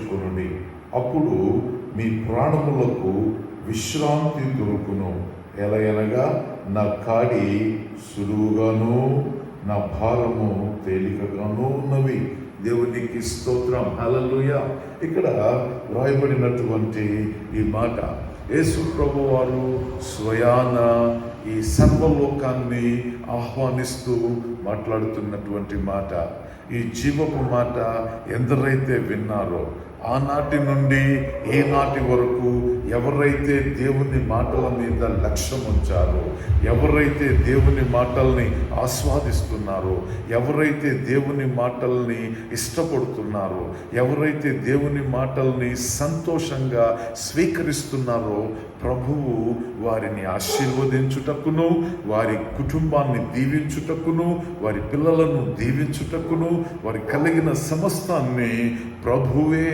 నేర్చుకొనుడి, అప్పుడు మీ ప్రాణములకు విశ్రాంతి దొరుకును. ఎలయనగా నా కాడి సులువుగాను నా భారము తేలికగాను ఉన్నవి. దేవునికి స్తోత్రం, హల్లెలూయా. ఇక్కడ వ్రాయబడినటువంటి ఈ మాట యేసు ప్రభు వారు స్వయాన ఈ సర్వలోకాన్ని ఆహ్వానిస్తూ మాట్లాడుతున్నటువంటి మాట. ఈ జీవపు మాట ఎందరైతే విన్నారో, ఆనాటి నుండి ఏనాటి వరకు ఎవరైతే దేవుని మాటల మీద లక్ష్యం ఉంచారో, ఎవరైతే దేవుని మాటల్ని ఆస్వాదిస్తున్నారో, ఎవరైతే దేవుని మాటల్ని ఇష్టపడుతున్నారో, ఎవరైతే దేవుని మాటల్ని సంతోషంగా స్వీకరిస్తున్నారో, ప్రభువు వారిని ఆశీర్వదించుటకును, వారి కుటుంబాన్ని దీవించుటకును, వారి పిల్లలను దీవించుటకును, వారి కలిగిన సమస్తాన్ని ప్రభువే